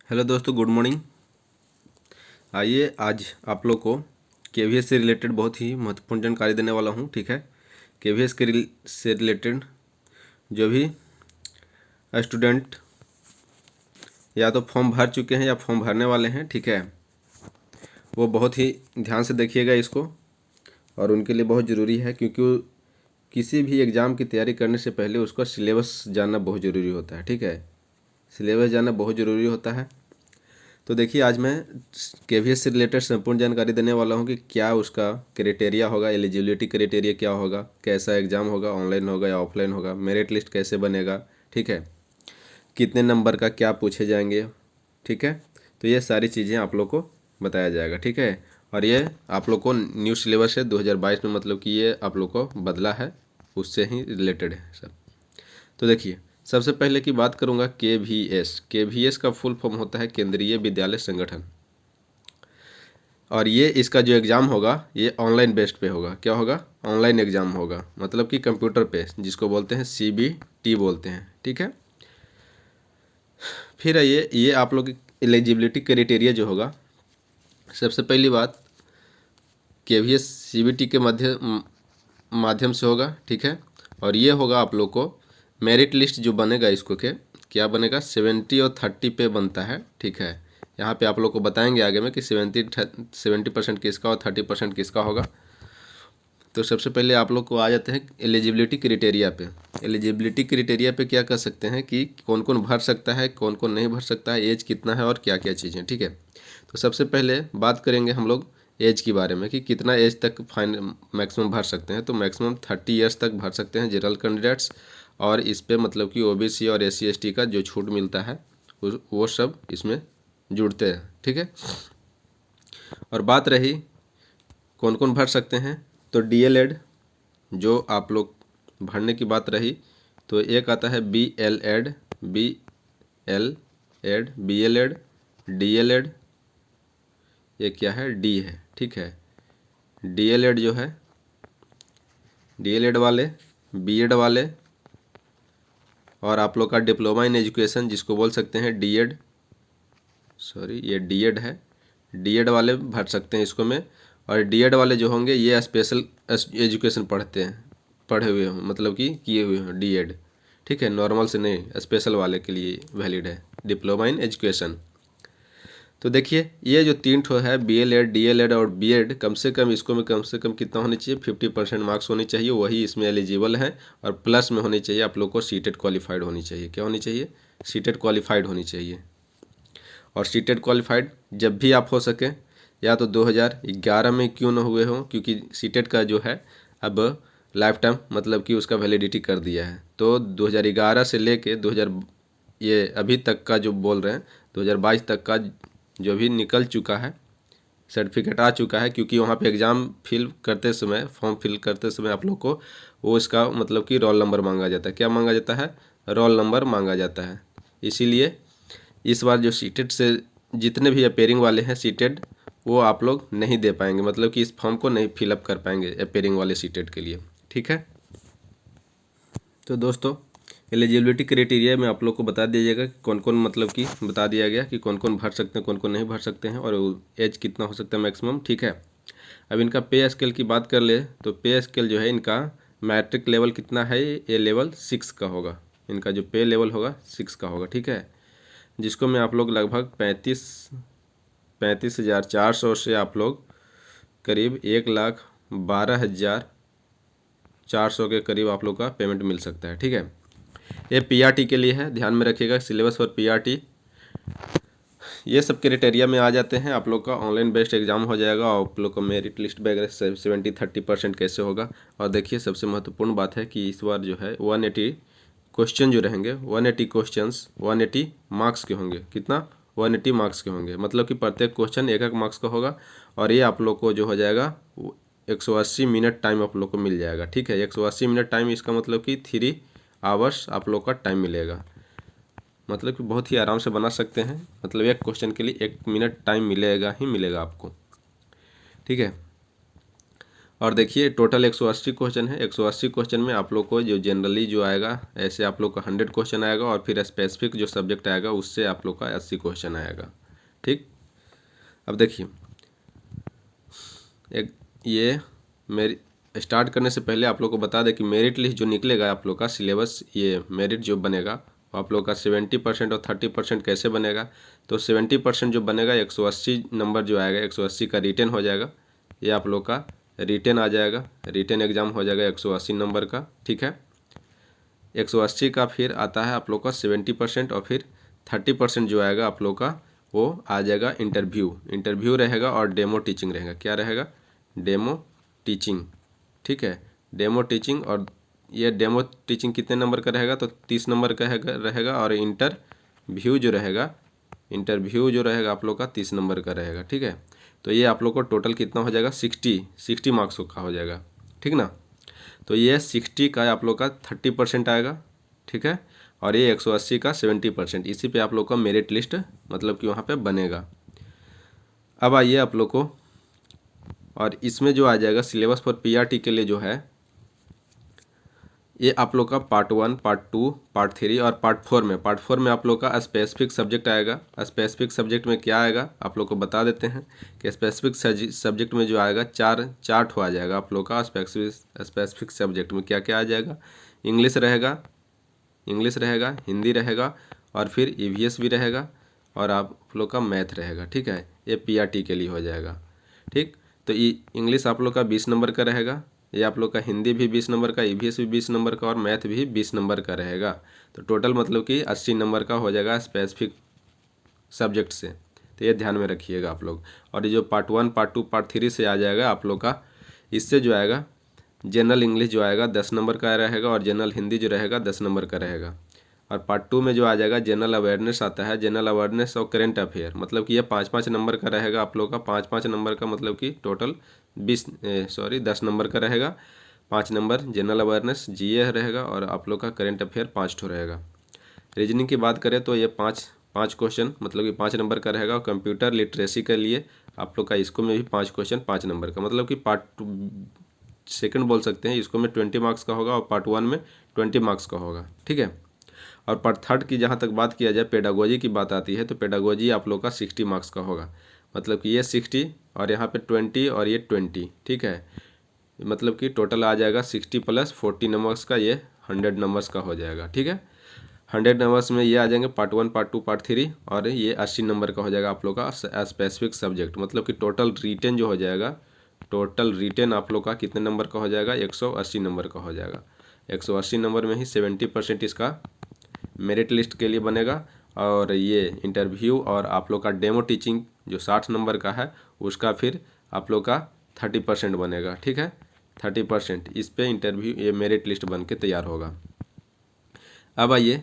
Hello दोस्तों, good morning. आइए आज आप लोग को केवीएस से रिलेटेड बहुत ही महत्वपूर्ण जानकारी देने वाला हूं। ठीक है, केवीएस से रिलेटेड जो भी स्टूडेंट या तो फॉर्म भर चुके हैं या फॉर्म भरने वाले हैं, ठीक है, वो बहुत ही ध्यान से देखिएगा इसको। और उनके लिए बहुत ज़रूरी है, क्योंकि किसी भी एग्ज़ाम की तैयारी करने से पहले उसका सिलेबस जानना बहुत ज़रूरी होता है। ठीक है, सिलेबस जानना बहुत ज़रूरी होता है। तो देखिए, आज मैं केवीएस से रिलेटेड संपूर्ण जानकारी देने वाला हूँ कि क्या उसका क्राइटेरिया होगा, एलिजिबिलिटी क्राइटेरिया क्या होगा, कैसा एग्ज़ाम होगा, ऑनलाइन होगा या ऑफलाइन होगा, मेरिट लिस्ट कैसे बनेगा, ठीक है, कितने नंबर का क्या पूछे जाएंगे। ठीक है, तो ये सारी चीज़ें आप लोग को बताया जाएगा। ठीक है, और ये आप लोग को न्यू सिलेबस है 2022 में, मतलब कि ये आप लोग को बदला है, उससे ही रिलेटेड है सब। तो देखिए, सबसे पहले की बात करूंगा केवीएस। केवीएस का फुल फॉर्म होता है केंद्रीय विद्यालय संगठन। और ये इसका जो एग्ज़ाम होगा ये ऑनलाइन बेस्ड पे होगा। क्या होगा? ऑनलाइन एग्ज़ाम होगा, मतलब कि कंप्यूटर पे, जिसको बोलते हैं सीबीटी बोलते हैं। ठीक है, फिर ये आप लोग एलिजिबिलिटी क्राइटेरिया जो होगा, सबसे पहली बात केवीएस सीबीटी के माध्यम से होगा। ठीक है, और ये होगा आप लोग को मेरिट लिस्ट जो बनेगा, इसको के क्या बनेगा, 70 और 30 पे बनता है। ठीक है, यहाँ पे आप लोग को बताएंगे आगे में कि 70% किसका और 30% किसका होगा। तो सबसे पहले आप लोग को आ जाते हैं एलिजिबिलिटी क्राइटेरिया पे। एलिजिबिलिटी क्राइटेरिया पे क्या कर सकते हैं कि कौन कौन भर सकता है, कौन कौन नहीं भर सकता है, एज कितना है और क्या क्या चीज़ें। ठीक है, तो सबसे पहले बात करेंगे हम लोग एज के बारे में कि कितना एज तक फाइन मैक्सिमम भर सकते हैं। तो मैक्सिमम 30 ईयर्स तक भर सकते हैं जनरल कैंडिडेट्स, और इस पे मतलब कि ओबीसी और एससी एसटी का जो छूट मिलता है वो सब इसमें जुड़ते हैं। ठीक है, और बात रही कौन कौन भर सकते हैं, तो डीएलएड जो आप लोग भरने की बात रही, तो एक आता है बीएलएड, बीएलएड, डीएलएड, ये क्या है, डी है। ठीक है, डीएलएड जो है, डीएलएड वाले, बीएड वाले, और आप लोग का डिप्लोमा इन एजुकेशन जिसको बोल सकते हैं डीएड, सॉरी ये डीएड है, डीएड वाले भर सकते हैं इसको में। और डीएड वाले जो होंगे ये स्पेशल एजुकेशन पढ़े हुए हों, मतलब कि किए हुए हों डीएड। ठीक है, नॉर्मल से नहीं, स्पेशल वाले के लिए वैलिड है डिप्लोमा इन एजुकेशन। तो देखिए, ये जो तीन ठो है बीएलएड, डीएलएड और बीएड, कम से कम इसको में कम से कम कितना होना चाहिए, 50% मार्क्स होने चाहिए, वही इसमें एलिजिबल है। और प्लस में होनी चाहिए आप लोग को सीटेट क्वालिफाइड होनी चाहिए। क्या होनी चाहिए? सीटेट क्वालिफाइड होनी चाहिए। और सीटेट क्वालिफाइड जब भी आप हो सके, या तो 2011 में क्यों ना हुए हों, क्योंकि सीटेट का जो है अब लाइफ टाइम मतलब कि उसका वैलिडिटी कर दिया है। तो 2011 से लेके 2000 ये अभी तक का जो बोल रहे हैं 2022 तक का जो भी निकल चुका है, सर्टिफिकेट आ चुका है, क्योंकि वहाँ पे एग्ज़ाम फिल करते समय, फॉर्म फिल करते समय आप लोग को वो इसका मतलब कि रोल नंबर मांगा जाता है। क्या मांगा जाता है? रोल नंबर मांगा जाता है। इसीलिए इस बार जो सीटेड से जितने भी अपेयरिंग वाले हैं सीटेड, वो आप लोग नहीं दे पाएंगे, मतलब कि इस फॉर्म को नहीं फिलअप कर पाएंगे अपेयरिंग वाले सीटेड के लिए। ठीक है, तो दोस्तों एलिजिबिलिटी क्राइटेरिया में आप लोग को बता दीजिएगा कि कौन कौन, मतलब कि बता दिया गया कि कौन कौन भर सकते हैं, कौन कौन नहीं भर सकते हैं, और एज कितना हो सकता है मैक्सिमम। ठीक है, अब इनका पे स्केल की बात कर ले, तो पे स्केल जो है इनका मैट्रिक लेवल कितना है, ये लेवल 6 का होगा। इनका जो पे लेवल होगा 6 का होगा। ठीक है, जिसको मैं आप लोग लगभग 35,400 से आप लोग करीब 1,12,400 के करीब आप लोग का पेमेंट मिल सकता है। ठीक है, ये पीआरटी के लिए है, ध्यान में रखिएगा, सिलेबस और पीआरटी ये सब क्राइटेरिया में आ जाते हैं। आप लोग का ऑनलाइन बेस्ड एग्जाम हो जाएगा, और आप लोग का मेरिट लिस्ट वगैरह 70-30% कैसे होगा। और देखिए, सबसे महत्वपूर्ण बात है कि इस बार जो है 180 क्वेश्चन जो रहेंगे, 180 क्वेश्चंस 180 मार्क्स के होंगे। कितना? 180 मार्क्स के होंगे, मतलब कि प्रत्येक क्वेश्चन 1-1 मार्क्स का होगा। और ये आप लोग को जो हो जाएगा 180 मिनट टाइम आप लोग को मिल जाएगा। ठीक है, 180 मिनट टाइम, इसका मतलब कि 3 आवर्स आप लोग का टाइम मिलेगा, मतलब कि बहुत ही आराम से बना सकते हैं। मतलब एक क्वेश्चन के लिए 1 मिनट टाइम मिलेगा ही मिलेगा आपको। ठीक है, और देखिए टोटल 180 क्वेश्चन है। 180 क्वेश्चन में आप लोग को जो जनरली जो आएगा ऐसे आप लोग का 100 क्वेश्चन आएगा और फिर स्पेसिफिक जो सब्जेक्ट आएगा उससे आप लोग का 80 क्वेश्चन आएगा। ठीक, अब देखिए एक ये मेरी स्टार्ट करने से पहले आप लोग को बता दें कि मेरिट लिस्ट जो निकलेगा आप लोग का सिलेबस, ये मेरिट जो बनेगा आप लोग का 70% और 30% कैसे बनेगा। तो 70% जो बनेगा 180 नंबर जो आएगा 180 का रिटेन हो जाएगा, ये आप लोग का रिटेन आ जाएगा, रिटेन एग्ज़ाम हो जाएगा 180 नंबर का। ठीक है, 180 का फिर आता है आप लोग का 70% और फिर 30% जो आएगा आप लोग का वो आ जाएगा इंटरव्यू रहेगा और डेमो टीचिंग रहेगा। क्या रहेगा? Demo teaching. ठीक है, डेमो टीचिंग। और ये डेमो टीचिंग कितने नंबर का रहेगा? तो 30 नंबर का रहेगा और इंटरव्यू जो रहेगा आप लोग का 30 नंबर का रहेगा। ठीक है, तो ये आप लोग को टोटल कितना हो जाएगा? 60 मार्क्स का हो जाएगा। ठीक ना, तो ये 60 का आप लोग का 30% आएगा। ठीक है, और ये 180 का 70%, इसी पे आप लोग का मेरिट लिस्ट मतलब कि वहाँ पे बनेगा। अब आइए आप लोग को, और इसमें जो आ जाएगा सिलेबस फॉर पीआरटी के लिए जो है ये आप लोग का पार्ट 1, पार्ट 2, पार्ट 3 और पार्ट 4 में आप लोग का स्पेसिफिक सब्जेक्ट आएगा। स्पेसिफिक सब्जेक्ट में क्या आएगा आप लोग को बता देते हैं कि स्पेसिफिक सब्जेक्ट में जो आएगा चार ठो आ जाएगा आप लोग का। स्पेसिफिक सब्जेक्ट में क्या क्या आ जाएगा? इंग्लिश रहेगा, हिंदी रहेगा और फिर ईवीएस भी रहेगा और आप लोग का मैथ रहेगा। ठीक है, ये पीआरटी के लिए हो जाएगा। ठीक, तो इंग्लिश आप लोग का 20 नंबर का रहेगा, ये आप लोग का हिंदी भी 20 नंबर का, ईवीएस भी 20 नंबर का और मैथ भी 20 नंबर का रहेगा। तो टोटल मतलब कि 80 नंबर का हो जाएगा स्पेसिफिक सब्जेक्ट से। तो ये ध्यान में रखिएगा आप लोग। और ये जो पार्ट 1, पार्ट 2, पार्ट 3 से आ जाएगा आप लोग का, इससे जो आएगा जनरल इंग्लिश जो आएगा 10 नंबर का रहेगा और जनरल हिंदी जो रहेगा 10 नंबर का रहेगा। और पार्ट 2 में जो आ जाएगा जनरल अवेयरनेस आता है, जनरल अवेयरनेस और करेंट अफेयर, मतलब कि ये 5-5 नंबर का रहेगा आप लोग का। 5-5 नंबर का मतलब कि टोटल 10 नंबर का रहेगा। 5 नंबर जनरल अवेयरनेस जीए रहेगा और आप लोग का करेंट अफेयर 5 ठो रहेगा। रीजनिंग की बात करें तो ये 5 क्वेश्चन मतलब कि 5 नंबर का रहेगा। और कंप्यूटर लिटरेसी के लिए आप लोग का इसको में भी 5 क्वेश्चन 5 नंबर का, मतलब कि पार्ट सेकंड बोल सकते हैं इसको में 20 मार्क्स का होगा और पार्ट 1 में 20 मार्क्स का होगा। ठीक है, और पार्ट 3 की जहाँ तक बात किया जाए पेडागोजी की बात आती है तो पेडागोजी आप लोग का 60 मार्क्स का होगा, मतलब कि ये 60 और यहाँ पे 20 और ये 20। ठीक है, मतलब कि टोटल आ जाएगा 60 + 40 नंबर्स का, ये 100 नंबर्स का हो जाएगा। ठीक है, 100 नंबर्स में ये आ जाएंगे पार्ट 1, पार्ट 2, पार्ट 3 और ये 80 नंबर का हो जाएगा आप लोग का स्पेसिफिक सब्जेक्ट। मतलब कि टोटल रिटेन जो हो जाएगा, टोटल रिटेन आप लोग का कितने नंबर का हो जाएगा? 180 नंबर का हो जाएगा। 180 नंबर में ही 70% इसका मेरिट लिस्ट के लिए बनेगा। और ये इंटरव्यू और आप लोग का डेमो टीचिंग जो 60 नंबर का है उसका फिर आप लोग का 30% बनेगा। ठीक है, 30% इस पे इंटरव्यू ये मेरिट लिस्ट बन के तैयार होगा। अब आइए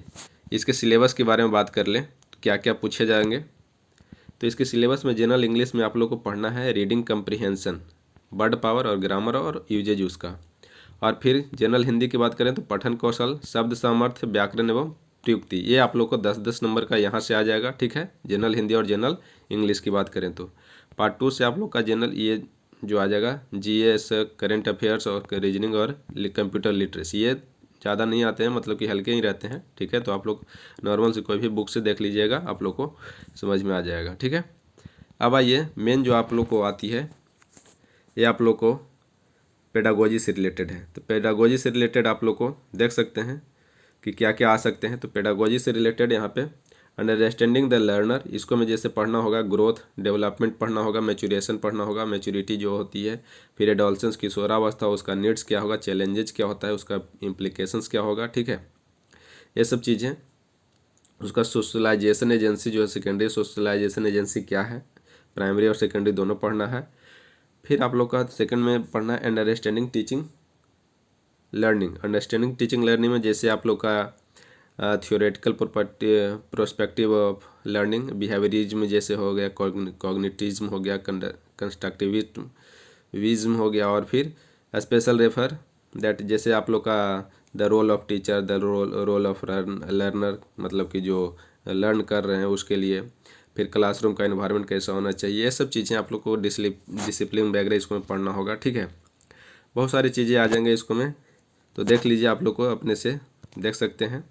इसके सिलेबस के बारे में बात कर लें, क्या क्या पूछे जाएंगे। तो इसके सिलेबस में जनरल इंग्लिश में आप लोग को पढ़ना है रीडिंग कम्प्रीहेंशन, वर्ड पावर और ग्रामर और यूजेज उसका। और फिर जनरल हिंदी की बात करें तो पठन कौशल, शब्द सामर्थ्य, व्याकरण एवं प्रयुक्ति, ये आप लोग को 10-10 नंबर का यहाँ से आ जाएगा। ठीक है, जनरल हिंदी और जनरल इंग्लिश की बात करें तो पार्ट 2 से आप लोग का जनरल ये जो आ जाएगा जीएस, करेंट अफेयर्स और रीजनिंग और कंप्यूटर लिटरेसी, ये ज़्यादा नहीं आते हैं, मतलब कि हल्के ही रहते हैं। ठीक है, तो आप लोग नॉर्मल से कोई भी बुक से देख लीजिएगा, आप लोग को समझ में आ जाएगा। ठीक है, अब आइए मेन जो आप लोग को आती है ये आप लोग को पेडागोजी से रिलेटेड है। तो पेडागोजी से रिलेटेड आप लोग को देख सकते हैं कि क्या क्या आ सकते हैं। तो पेडागोजी से रिलेटेड यहाँ पे अंडरस्टैंडिंग द लर्नर, इसको में जैसे पढ़ना होगा ग्रोथ डेवलपमेंट पढ़ना होगा, मैच्योरेशन पढ़ना होगा, मैच्योरिटी जो होती है, फिर एडोलसेंस किशोरावस्था उसका नीड्स क्या होगा, चैलेंजेस क्या होता है, उसका इम्प्लीकेशंस क्या होगा। ठीक है, ये सब चीज़ें। उसका सोशलाइजेशन एजेंसी जो है, सेकेंडरी सोशलाइजेशन एजेंसी क्या है, प्राइमरी और सेकेंडरी दोनों पढ़ना है। फिर आप लोग का सेकंड में पढ़ना है अंडरस्टैंडिंग टीचिंग लर्निंग में जैसे आप लोग का theoretical prospective of learning, behaviourism जैसे हो गया, कॉग्निटिज्म हो गया, कंस्ट्रक्टिविज्म हो गया, और फिर स्पेशल रेफर दैट जैसे आप लोग का the role of teacher, the role of learner, मतलब कि जो लर्न कर रहे हैं उसके लिए, फिर क्लासरूम का एनवायरनमेंट कैसा होना चाहिए, ये सब चीज़ें आप लोग को डिसिप्लिन वगैरह इसको में पढ़ना होगा। ठीक है, बहुत सारी चीज़ें आ जाएंगे इसको में, तो देख लीजिए, आप लोग को अपने से देख सकते हैं।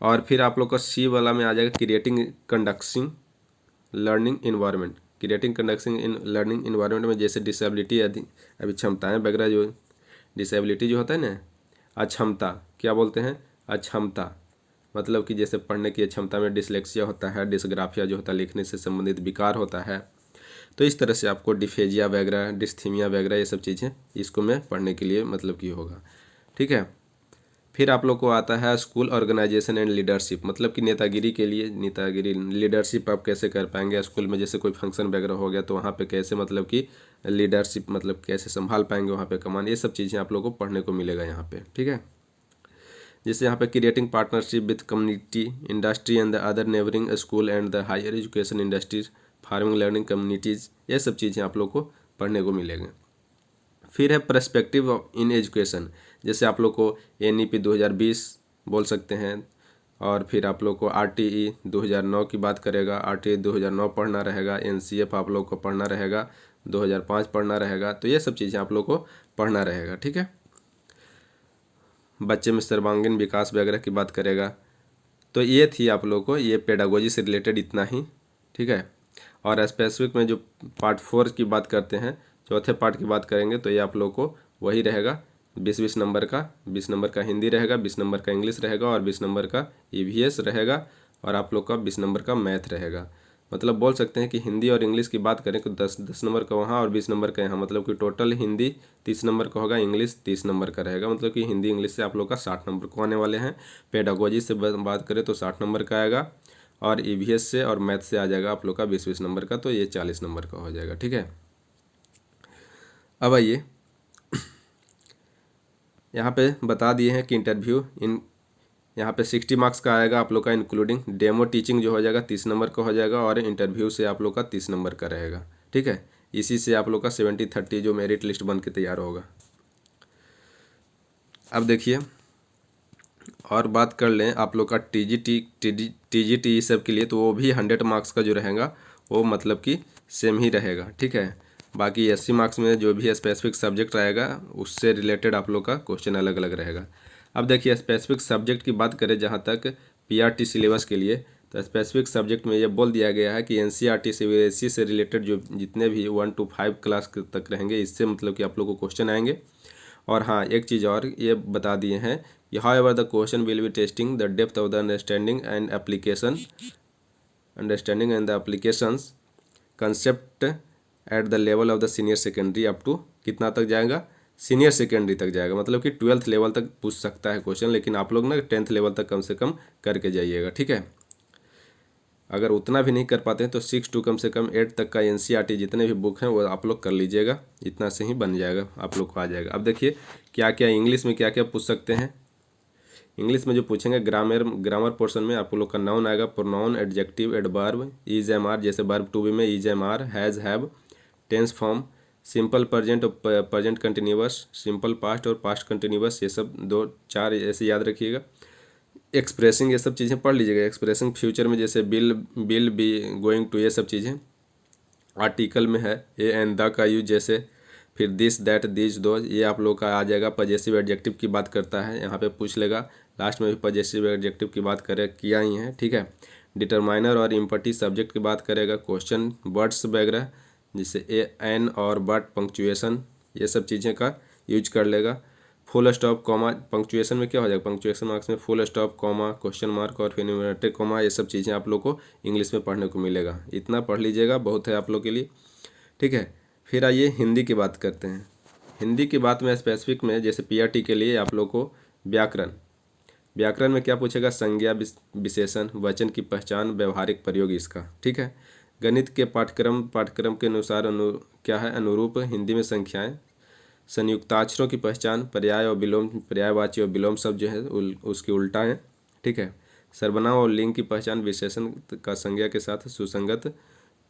और फिर आप लोग का सी वाला में आ जाएगा creating conducting learning environment. Creating conducting in learning environment में जैसे डिसेबिलिटी अभी क्षमताएँ वगैरह, जो डिसेबिलिटी जो होता है ना, अक्षमता, क्या बोलते हैं, अक्षमता, मतलब कि जैसे पढ़ने की क्षमता में डिसलेक्सिया होता है, डिसग्राफिया जो होता है लिखने से संबंधित विकार होता है। तो इस तरह से आपको डिफेजिया वगैरह, डिस्थीमिया वगैरह, ये सब चीज़ें इसको में पढ़ने के लिए मतलब कि होगा। ठीक है। फिर आप लोग को आता है स्कूल ऑर्गेनाइजेशन एंड लीडरशिप, मतलब कि नेतागिरी के लिए, नेतागिरी लीडरशिप आप कैसे कर पाएंगे स्कूल में, जैसे कोई फंक्शन वगैरह हो गया तो वहाँ पे कैसे मतलब कि लीडरशिप मतलब कैसे संभाल पाएंगे वहाँ पे कमान, ये सब चीज़ें आप लोग को पढ़ने को मिलेगा यहाँ पे। ठीक है। जैसे यहाँ पे creating partnership with community, industry and the other neighbouring school and the higher education industries, farming learning communities, ये सब चीज़ें आप लोग को पढ़ने को मिलेंगे। फिर है पर्सपेक्टिव इन एजुकेशन, जैसे आप लोग को NEP 2020 बोल सकते हैं। और फिर आप लोग को RTE 2009 की बात करेगा, RTE 2009 पढ़ना रहेगा। NCF आप लोग को पढ़ना रहेगा, 2005 पढ़ना रहेगा। तो ये सब चीज़ें आप लोग को पढ़ना रहेगा। ठीक है। बच्चे में सर्वांगीण विकास वगैरह की बात करेगा। तो ये थी आप लोग को ये पेडागोजी से रिलेटेड इतना ही। ठीक है। और स्पेसिफिक में जो पार्ट 4 की बात करते हैं, चौथे पार्ट की बात करेंगे, तो ये आप लोग को वही रहेगा 20-20 नंबर का। 20 नंबर का हिंदी रहेगा, 20 नंबर का इंग्लिश रहेगा और 20 नंबर का EVS रहेगा, और आप लोग का 20 नंबर का मैथ रहेगा। मतलब बोल सकते हैं कि हिंदी और इंग्लिश की बात करें तो 10 नंबर का वहाँ और 20 नंबर का यहाँ, मतलब कि टोटल हिंदी 30 नंबर का होगा, इंग्लिश 30 नंबर का रहेगा। मतलब कि हिंदी इंग्लिश से आप लोग का 60 नंबर को आने वाले हैं। पेडागोजी से बात करें तो 60 नंबर का आएगा, और EVS से और मैथ से आ जाएगा आप लोग का 20-20 नंबर का, तो ये 40 नंबर का हो जाएगा। ठीक है। अब आइए, यहाँ पे बता दिए हैं कि इंटरव्यू इन, यहाँ पे 60 मार्क्स का आएगा आप लोग का, इंक्लूडिंग डेमो टीचिंग जो हो जाएगा 30 नंबर का हो जाएगा, और इंटरव्यू से आप लोग का 30 नंबर का रहेगा। ठीक है। इसी से आप लोग का 70-30 जो मेरिट लिस्ट बन के तैयार होगा। अब देखिए, और बात कर लें आप लोग का TGT सब के लिए, तो वो भी 100 मार्क्स का जो रहेगा वो मतलब कि सेम ही रहेगा। ठीक है। बाकी 80 मार्क्स में जो भी स्पेसिफिक सब्जेक्ट रहेगा उससे रिलेटेड आप लोग का क्वेश्चन अलग अलग रहेगा। अब देखिए, स्पेसिफिक सब्जेक्ट की बात करें जहाँ तक PRT सिलेबस के लिए, तो स्पेसिफिक सब्जेक्ट में ये बोल दिया गया है कि NCERT CBSE से रिलेटेड जो जितने भी 1 to 5 क्लास तक रहेंगे, इससे मतलब कि आप लोग को क्वेश्चन आएंगे। और हाँ, एक चीज़ और ये बता दिए हैं कि however the question will be testing the depth of the understanding and applications concept at the level of the senior secondary up to कितना तक जाएगा, सीनियर सेकेंडरी तक जाएगा। मतलब कि 12th लेवल तक पूछ सकता है क्वेश्चन, लेकिन आप लोग ना 10th लेवल तक कम से कम करके जाइएगा। ठीक है। अगर उतना भी नहीं कर पाते हैं तो 6 to कम से कम 8 तक का NCERT जितने भी बुक हैं वो आप लोग कर लीजिएगा, इतना से ही बन जाएगा, आप लोग को आ जाएगा। अब देखिए क्या क्या इंग्लिश में क्या क्या पूछ सकते हैं। इंग्लिश में जो पूछेंगे, ग्रामर पोर्शन में आप लोग का नाउन आएगा, pronoun, adjective, adverb, is am are, जैसे वर्ब टू बी में is am are, has, have, tense form, simple present और प्रेजेंट कंटिन्यूअस, सिंपल पास्ट और पास्ट कंटिन्यूअस, ये सब 2-4 ऐसे याद रखिएगा। एक्सप्रेसिंग, ये सब चीज़ें पढ़ लीजिएगा। एक्सप्रेसिंग फ्यूचर में जैसे बिल बी गोइंग टू, ये सब चीज़ें। आर्टिकल में है ए एंड द का यूज, जैसे फिर दिस दैट दिस दो, ये आप लोग का आ जाएगा। पजेसिव एडजेक्टिव की बात करता है, यहाँ पे पूछ लेगा। लास्ट में भी पजेसिव एडजेक्टिव की बात किया ही है। ठीक है। डिटरमाइनर और इम्पटी सब्जेक्ट की बात करेगा। क्वेश्चन वर्ड्स वगैरह जैसे एन और बट, पंक्चुएशन, ये सब चीज़ें का यूज कर लेगा। फुल स्टॉप, कॉमा, पंक्चुएशन में क्या हो जाएगा, पंक्चुएशन मार्क्स में full stop, comma, question mark और फिर इन्वर्टेड कॉमा, ये सब चीज़ें आप लोग को इंग्लिश में पढ़ने को मिलेगा। इतना पढ़ लीजिएगा, बहुत है आप लोग के लिए। ठीक है। फिर आइए हिंदी की बात करते हैं। हिंदी की बात में स्पेसिफिक में जैसे PRT के लिए आप लोग को व्याकरण में क्या पूछेगा, संज्ञा, विशेषण, वचन की पहचान, व्यवहारिक प्रयोग इसका। ठीक है। गणित के पाठ्यक्रम के अनुसार क्या है, अनुरूप हिंदी में संख्याएं, संयुक्ताक्षरों की पहचान, पर्याय और विलोम, पर्यायवाची और विलोम शब्द जो है उसकी उल्टा है। ठीक है। सर्वनाम और लिंग की पहचान, विशेषण का संज्ञा के साथ सुसंगत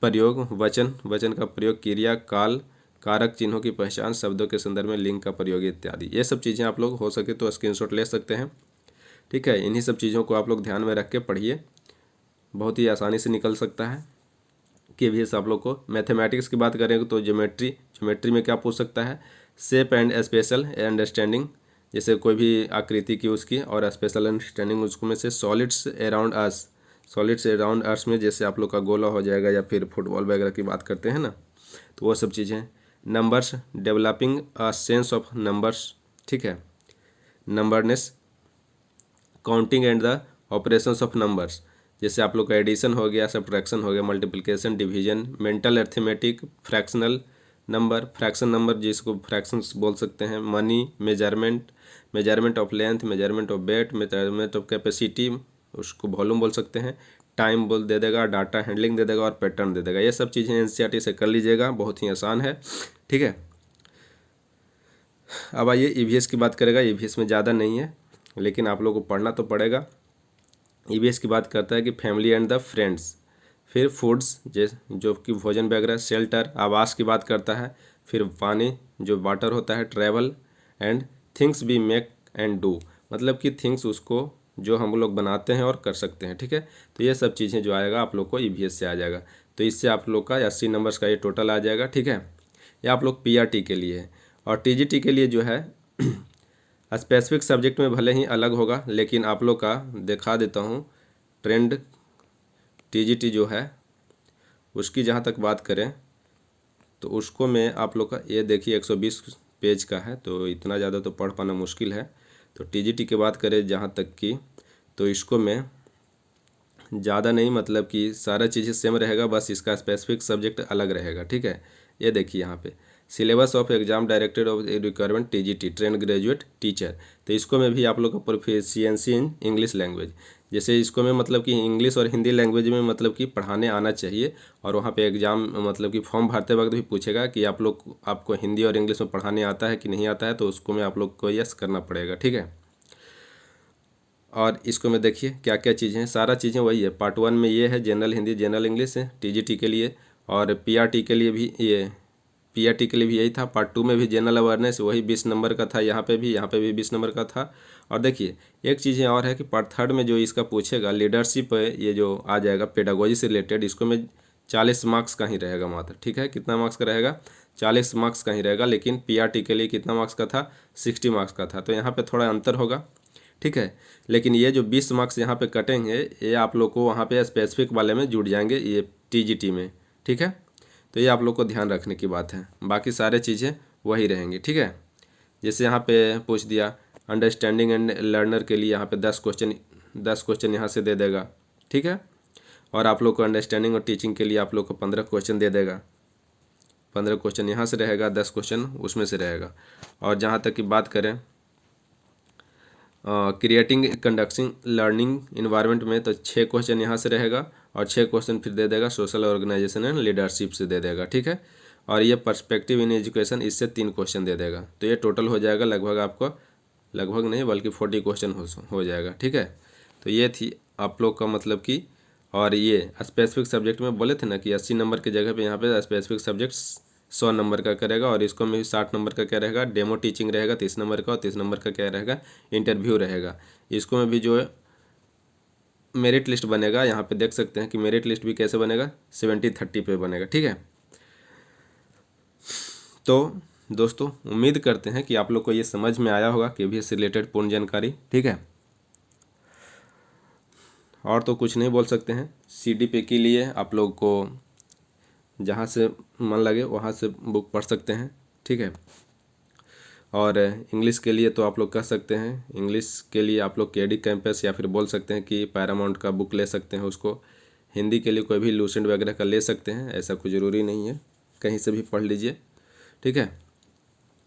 प्रयोग, वचन का प्रयोग, क्रिया, काल, कारक चिन्हों की पहचान, शब्दों के संदर्भ में लिंग का प्रयोग इत्यादि, ये सब चीज़ें आप लोग हो सके तो स्क्रीनशॉट ले सकते हैं। ठीक है। इन्हीं सब चीज़ों को आप लोग ध्यान में रख के पढ़िए, बहुत ही आसानी से निकल सकता है। कि भी आप लोग को मैथमेटिक्स की बात करेंगे तो ज्योमेट्री में क्या पूछ सकता है, शेप एंड स्पेशल अंडरस्टैंडिंग, जैसे कोई भी आकृति की उसकी, और स्पेशल अंडरस्टैंडिंग उसको में से सॉलिड्स अराउंड अर्थ, सॉलिड्स अराउंड अर्थ में जैसे आप लोग का गोला हो जाएगा, या फिर फुटबॉल वगैरह की बात करते हैं ना, तो वो सब चीज़ें। Numbers, developing a sense of numbers, ठीक है, numberness, counting and the operations of numbers, जैसे आप लोग का एडिशन हो गया, सब्ट्रैक्शन हो गया, multiplication, division, mental arithmetic, fractional number, fraction number जिसको फ्रैक्शंस बोल सकते हैं, money, measurement, measurement of length, measurement of weight, measurement of capacity, उसको वॉल्यूम बोल सकते हैं, टाइम बोल दे देगा, डाटा हैंडलिंग दे देगा और पैटर्न दे देगा। ये सब चीज़ें एनसीईआरटी से कर लीजिएगा, बहुत ही आसान है, ठीक है। अब आइए ईवीएस की बात करेगा। ईवीएस में ज़्यादा नहीं है, लेकिन आप लोगों को पढ़ना तो पड़ेगा। ईवीएस की बात करता है कि फैमिली एंड द फ्रेंड्स, फिर फूड्स जो कि भोजन वगैरह, शेल्टर आवास की बात करता है, फिर पानी जो वाटर होता है, travel and things we make and do, मतलब कि थिंग्स उसको जो हम लोग बनाते हैं और कर सकते हैं, ठीक है। तो ये सब चीज़ें जो आएगा आप लोग को ईवीएस से आ जाएगा। तो इससे आप लोग का 80 नंबर्स का ये टोटल आ जाएगा, ठीक है। ये आप लोग पीआरटी के लिए है। और टीजीटी के लिए जो है स्पेसिफिक सब्जेक्ट में भले ही अलग होगा, लेकिन आप लोग का दिखा देता हूँ ट्रेंड। टीजीटी जो है उसकी जहाँ तक बात करें तो उसको मैं आप लोग का ये देखिए 120 पेज का है, तो इतना ज़्यादा तो पढ़ पाना मुश्किल है। तो टीजीटी की बात करें जहाँ तक की, तो इसको मैं ज़्यादा नहीं, मतलब कि सारा चीज़ें सेम रहेगा, बस इसका स्पेसिफिक सब्जेक्ट अलग रहेगा, ठीक है। ये देखिए यहाँ पे syllabus of exam directed of requirement TGT trained graduate teacher, तो इसको में भी आप लोग का प्रोफिशिएंसी इन इंग्लिश लैंग्वेज, जैसे इसको में मतलब कि इंग्लिश और हिंदी लैंग्वेज में मतलब कि पढ़ाने आना चाहिए। और वहाँ पे एग्ज़ाम मतलब कि फॉर्म भरते वक्त भी पूछेगा कि आपको हिंदी और इंग्लिश में पढ़ाने आता है कि नहीं आता है, तो उसको में आप लोग को यस करना पड़ेगा, ठीक है। और इसको में देखिए क्या क्या चीज़ें हैं, सारा चीज़ें वही है। पार्ट 1 में ये है जनरल हिंदी जनरल इंग्लिश है टीजीटी के लिए, और पीआरटी के लिए भी पीआरटी के लिए भी यही था। पार्ट 2 में भी जनरल अवेयरनेस वही 20 नंबर का था, यहाँ पे भी 20 नंबर का था। और देखिए एक चीज़ें और है कि पार्ट 3 में जो इसका पूछेगा लीडरशिप, ये जो आ जाएगा पेडागोजी से रिलेटेड, इसको में 40 मार्क्स का ही रहेगा मात्र, ठीक है। कितना मार्क्स का रहेगा? 40 मार्क्स का ही रहेगा। लेकिन पीआरटी के लिए कितना मार्क्स का था? 60 मार्क्स का था। तो यहाँ पे थोड़ा अंतर होगा, ठीक है। लेकिन ये जो 20 मार्क्स यहाँ पे कटेंगे, ये आप लोग को वहाँ पे स्पेसिफिक वाले में जुड़ जाएंगे, ये टीजीटी में, ठीक है। तो ये आप लोग को ध्यान रखने की बात है, बाकी सारे चीज़ें वही रहेंगी, ठीक है। जैसे यहाँ पे पूछ दिया अंडरस्टैंडिंग एंड लर्नर के लिए, यहाँ पे 10 क्वेश्चन यहाँ से दे देगा, ठीक है। और आप लोग को अंडरस्टैंडिंग और टीचिंग के लिए आप लोग को 15 क्वेश्चन दे देगा। 15 क्वेश्चन यहाँ से रहेगा, 10 क्वेश्चन उसमें से रहेगा। और जहाँ तक की बात करें क्रिएटिंग कंडक्टिंग लर्निंग इन्वायरमेंट में, तो 6 क्वेश्चन यहाँ से रहेगा, और 6 क्वेश्चन फिर दे देगा सोशल ऑर्गेनाइजेशन एंड लीडरशिप से दे देगा, ठीक है। और ये पर्सपेक्टिव इन एजुकेशन, इससे 3 क्वेश्चन दे देगा। तो ये टोटल हो जाएगा लगभग आपको, लगभग नहीं बल्कि 40 क्वेश्चन हो जाएगा, ठीक है। तो ये थी आप लोग का मतलब कि, और ये स्पेसिफिक सब्जेक्ट में बोले थे ना कि 80 नंबर की जगह पे यहाँ पे स्पेसिफिक सब्जेक्ट 100 नंबर का करेगा, और इसको में भी 60 नंबर का क्या रहेगा, डेमो टीचिंग रहेगा 30 नंबर का, और 30 नंबर का क्या रहेगा, इंटरव्यू रहेगा। इसको में भी जो है मेरिट लिस्ट बनेगा, यहाँ पे देख सकते हैं कि मेरिट लिस्ट भी कैसे बनेगा, 70-30 पे बनेगा, ठीक है। तो दोस्तों उम्मीद करते हैं कि आप लोग को ये समझ में आया होगा कि ईवीएस से रिलेटेड पूर्ण जानकारी, ठीक है। और तो कुछ नहीं बोल सकते हैं। सीडीपी के लिए आप लोग को जहाँ से मन लगे वहाँ से बुक पढ़ सकते हैं, ठीक है। और इंग्लिश के लिए तो आप लोग कह सकते हैं, इंग्लिश के लिए आप लोग केडी कैंपस या फिर बोल सकते हैं कि पैरामाउंट का बुक ले सकते हैं उसको। हिंदी के लिए कोई भी लूसेंट वगैरह का ले सकते हैं, ऐसा कोई ज़रूरी नहीं है, कहीं से भी पढ़ लीजिए, ठीक है।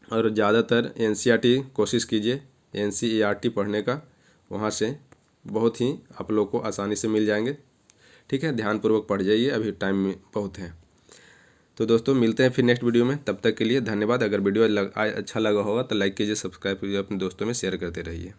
और ज़्यादातर एनसीईआरटी कोशिश कीजिए, एनसीईआरटी पढ़ने का, वहाँ से बहुत ही आप लोग को आसानी से मिल जाएंगे, ठीक है। ध्यानपूर्वक पढ़ जाइए, अभी टाइम में बहुत है। तो दोस्तों मिलते हैं फिर नेक्स्ट वीडियो में, तब तक के लिए धन्यवाद। अगर वीडियो अच्छा लगा होगा तो लाइक कीजिए, सब्सक्राइब कीजिए, अपने दोस्तों में शेयर करते रहिए।